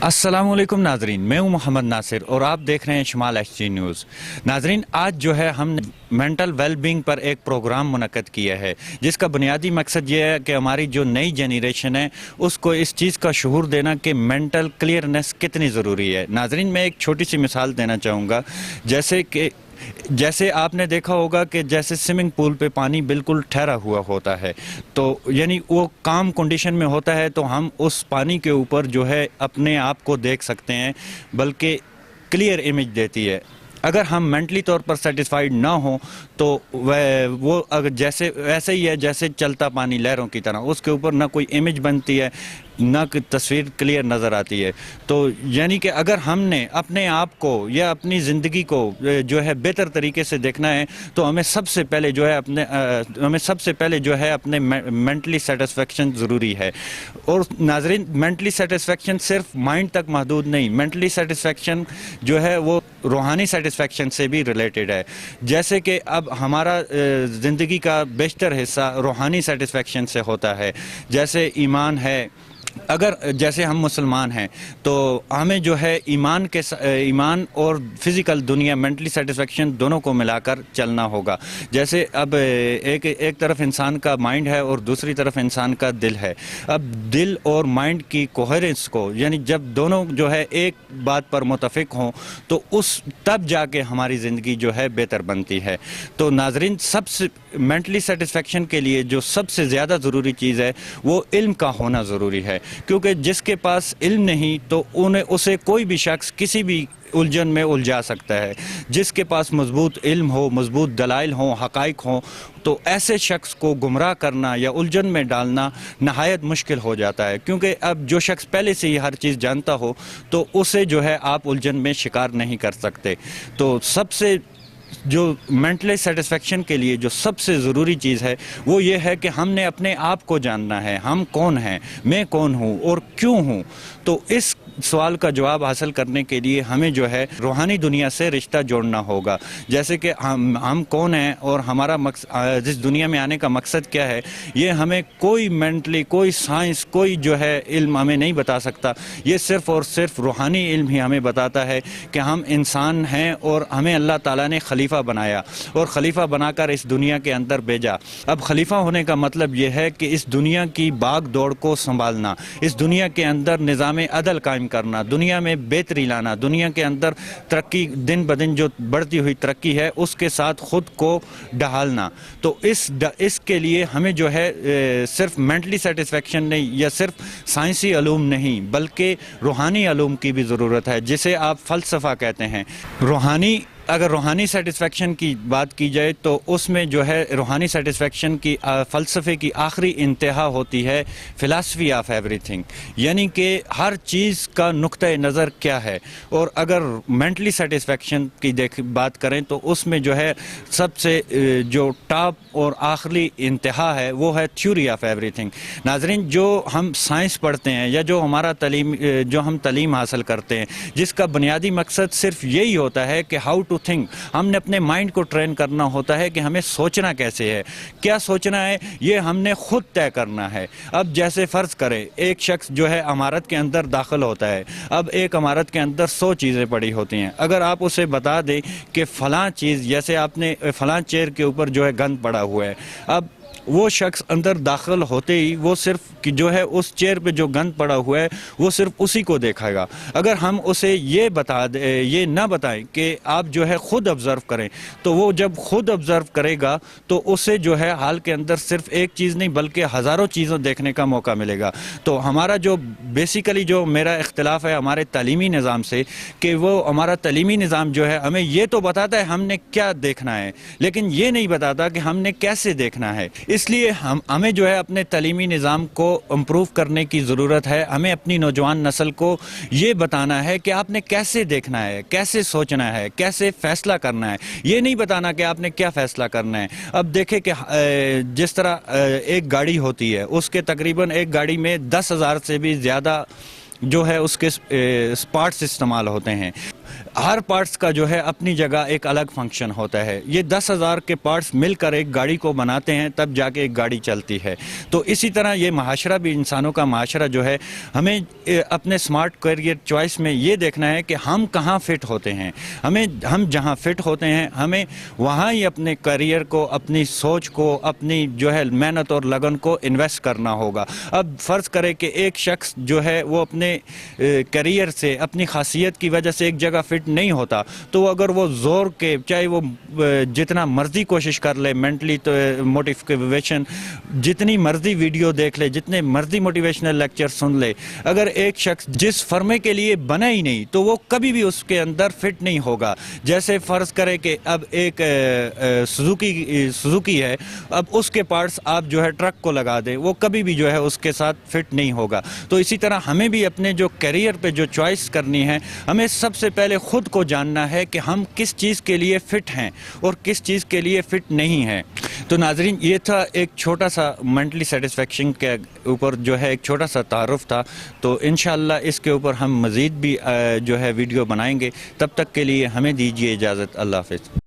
السلام علیکم ناظرین، میں ہوں محمد ناصر اور آپ دیکھ رہے ہیں شمال ایچ ڈی نیوز۔ ناظرین، آج جو ہے ہم نے مینٹل ویل بینگ پر ایک پروگرام منعقد کیا ہے جس کا بنیادی مقصد یہ ہے کہ ہماری جو نئی جنریشن ہے اس کو اس چیز کا شعور دینا کہ مینٹل کلیئرنس کتنی ضروری ہے۔ ناظرین، میں ایک چھوٹی سی مثال دینا چاہوں گا، جیسے آپ نے دیکھا ہوگا کہ جیسے سوئمنگ پول پہ پانی بالکل ٹھہرا ہوا ہوتا ہے، تو یعنی وہ کام کنڈیشن میں ہوتا ہے تو ہم اس پانی کے اوپر جو ہے اپنے آپ کو دیکھ سکتے ہیں، بلکہ کلیئر امیج دیتی ہے۔ اگر ہم مینٹلی طور پر سیٹسفائیڈ نہ ہوں تو وہ جیسے ایسے ہی ہے جیسے چلتا پانی لہروں کی طرح، اس کے اوپر نہ کوئی امیج بنتی ہے نہ کوئی تصویر کلیئر نظر آتی ہے۔ تو یعنی کہ اگر ہم نے اپنے آپ کو یا اپنی زندگی کو جو ہے بہتر طریقے سے دیکھنا ہے تو ہمیں سب سے پہلے جو ہے اپنے مینٹلی سیٹسفیکشن ضروری ہے۔ اور ناظرین، مینٹلی سیٹسفیکشن صرف مائنڈ تک محدود نہیں، مینٹلی سیٹسفیکشن جو ہے وہ روحانی سیٹسفیکشن سے بھی ریلیٹڈ ہے۔ جیسے کہ اب ہمارا زندگی کا بیشتر حصہ روحانی سیٹسفیکشن سے ہوتا ہے، جیسے ایمان ہے۔ اگر جیسے ہم مسلمان ہیں تو ہمیں جو ہے ایمان اور فزیکل دنیا، مینٹلی سیٹسفیکشن دونوں کو ملا کر چلنا ہوگا۔ جیسے اب ایک طرف انسان کا مائنڈ ہے اور دوسری طرف انسان کا دل ہے۔ اب دل اور مائنڈ کی کوہرنس کو، یعنی جب دونوں جو ہے ایک بات پر متفق ہوں تو تب جا کے ہماری زندگی جو ہے بہتر بنتی ہے۔ تو ناظرین، سب سے مینٹلی سیٹسفیکشن کے لیے جو سب سے زیادہ ضروری چیز ہے وہ علم کا ہونا ضروری ہے، کیونکہ جس کے پاس علم نہیں تو اسے کوئی بھی شخص کسی بھی الجھن میں الجھا سکتا ہے۔ جس کے پاس مضبوط علم ہو، مضبوط دلائل ہوں، حقائق ہوں، تو ایسے شخص کو گمراہ کرنا یا الجھن میں ڈالنا نہایت مشکل ہو جاتا ہے، کیونکہ اب جو شخص پہلے سے ہی ہر چیز جانتا ہو تو اسے جو ہے آپ الجھن میں شکار نہیں کر سکتے۔ تو سب سے جو مینٹلی سیٹسفیکشن کے لیے جو سب سے ضروری چیز ہے وہ یہ ہے کہ ہم نے اپنے آپ کو جاننا ہے، ہم کون ہیں، میں کون ہوں اور کیوں ہوں۔ تو اس سوال کا جواب حاصل کرنے کے لیے ہمیں جو ہے روحانی دنیا سے رشتہ جوڑنا ہوگا، جیسے کہ ہم کون ہیں اور ہمارا اس دنیا میں آنے کا مقصد کیا ہے، یہ ہمیں کوئی مینٹلی، کوئی سائنس، کوئی جو ہے علم ہمیں نہیں بتا سکتا۔ یہ صرف اور صرف روحانی علم ہی ہمیں بتاتا ہے کہ ہم انسان ہیں اور ہمیں اللہ تعالیٰ نے خلیفہ بنایا اور خلیفہ بنا کر اس دنیا کے اندر بھیجا۔ اب خلیفہ ہونے کا مطلب یہ ہے کہ اس دنیا کی باغ دوڑ کو سنبھالنا، اس دنیا کے اندر نظام عدل قائم کرنا، دنیا میں بہتری لانا، دنیا کے اندر ترقی، دن بدن جو بڑھتی ہوئی ترقی ہے اس کے ساتھ خود کو ڈھالنا۔ تو اس کے لیے ہمیں جو ہے صرف مینٹلی سیٹسفیکشن نہیں یا صرف سائنسی علوم نہیں بلکہ روحانی علوم کی بھی ضرورت ہے، جسے آپ فلسفہ کہتے ہیں۔ اگر روحانی سیٹسفیکشن کی بات کی جائے تو اس میں جو ہے روحانی سیٹسفیکشن کی فلسفے کی آخری انتہا ہوتی ہے فلاسفی آف ایوری تھنگ، یعنی کہ ہر چیز کا نقطۂ نظر کیا ہے۔ اور اگر مینٹلی سیٹسفیکشن کی بات کریں تو اس میں جو ہے سب سے جو ٹاپ اور آخری انتہا ہے وہ ہے تھیوری آف ایوری تھنگ۔ ناظرین، جو ہم سائنس پڑھتے ہیں یا جو ہم تعلیم حاصل کرتے ہیں، جس کا بنیادی مقصد صرف یہی ہوتا ہے کہ ہاؤ ٹو تھنک، ہم نے اپنے مائنڈ کو ٹرین کرنا ہوتا ہے کہ ہمیں سوچنا کیسے ہے، کیا سوچنا ہے، یہ ہم نے خود طے کرنا ہے۔ اب جیسے فرض کریں ایک شخص جو ہے عمارت کے اندر داخل ہوتا ہے، اب ایک عمارت کے اندر 100 چیزیں پڑی ہوتی ہیں، اگر آپ اسے بتا دیں کہ فلاں چیز، جیسے آپ نے فلاں چیئر کے اوپر جو ہے گند پڑا ہوا ہے، اب وہ شخص اندر داخل ہوتے ہی وہ صرف جو ہے اس چیئر پہ جو گند پڑا ہوا ہے وہ صرف اسی کو دیکھے گا۔ اگر ہم اسے یہ نہ بتائیں کہ آپ جو ہے خود آبزرو کریں، تو وہ جب خود آبزرو کرے گا تو اسے جو ہے حال کے اندر صرف ایک چیز نہیں بلکہ ہزاروں چیزوں دیکھنے کا موقع ملے گا۔ تو ہمارا جو بیسیکلی جو میرا اختلاف ہے ہمارے تعلیمی نظام سے، کہ وہ ہمارا تعلیمی نظام جو ہے ہمیں یہ تو بتاتا ہے ہم نے کیا دیکھنا ہے، لیکن یہ نہیں بتاتا کہ ہم نے کیسے دیکھنا ہے۔ اس لیے ہمیں جو ہے اپنے تعلیمی نظام کو امپروو کرنے کی ضرورت ہے۔ ہمیں اپنی نوجوان نسل کو یہ بتانا ہے کہ آپ نے کیسے دیکھنا ہے، کیسے سوچنا ہے، کیسے فیصلہ کرنا ہے، یہ نہیں بتانا کہ آپ نے کیا فیصلہ کرنا ہے۔ اب دیکھیں کہ جس طرح ایک گاڑی ہوتی ہے، اس کے تقریباً ایک گاڑی میں 10,000 سے بھی زیادہ جو ہے اس کے سپارٹس استعمال ہوتے ہیں۔ ہر پارٹس کا جو ہے اپنی جگہ ایک الگ فنکشن ہوتا ہے. یہ 10,000 کے پارٹس مل کر ایک گاڑی کو بناتے ہیں, تب جا کے ایک گاڑی چلتی ہے. تو اسی طرح یہ معاشرہ بھی, انسانوں کا معاشرہ جو ہے, ہمیں اپنے سمارٹ کیریئر چوائس میں یہ دیکھنا ہے کہ ہم کہاں فٹ ہوتے ہیں. ہم جہاں فٹ ہوتے ہیں ہمیں وہاں ہی اپنے کیریئر کو, اپنی سوچ کو, اپنی جو ہے محنت اور لگن کو انویسٹ کرنا ہوگا. اب فرض کرے کہ ایک شخص جو ہے وہ اپنے کیریئر سے, اپنی خاصیت کی وجہ سے ایک جگہ فٹ نہیں ہوتا, تو اگر وہ زور کے, چاہے وہ جتنا مرضی کوشش کر لے, مینٹلی موٹیویشن جتنی مرضی ویڈیو دیکھ لے, جتنے مرضی موٹیویشنل لیکچر سن لے, اگر ایک شخص جس فرمے کے لیے بنا ہی نہیں تو وہ کبھی بھی اس کے اندر فٹ نہیں ہوگا. جیسے فرض کرے کہ اب ایک سزوکی ہے, اب اس کے پارٹس آپ جو ہے ٹرک کو لگا دیں, وہ کبھی بھی جو ہے اس کے ساتھ فٹ نہیں ہوگا. تو اسی طرح ہمیں بھی اپنے جو کیریئر پہ جو چوائس کرنی ہے, ہمیں سب سے پہلے خود کو جاننا ہے کہ ہم کس چیز کے لیے فٹ ہیں اور کس چیز کے لیے فٹ نہیں ہیں. تو ناظرین, یہ تھا ایک چھوٹا سا مینٹلی سیٹسفیکشن کے اوپر جو ہے ایک چھوٹا سا تعارف تھا. تو انشاءاللہ اس کے اوپر ہم مزید بھی جو ہے ویڈیو بنائیں گے. تب تک کے لیے ہمیں دیجیے اجازت. اللہ حافظ.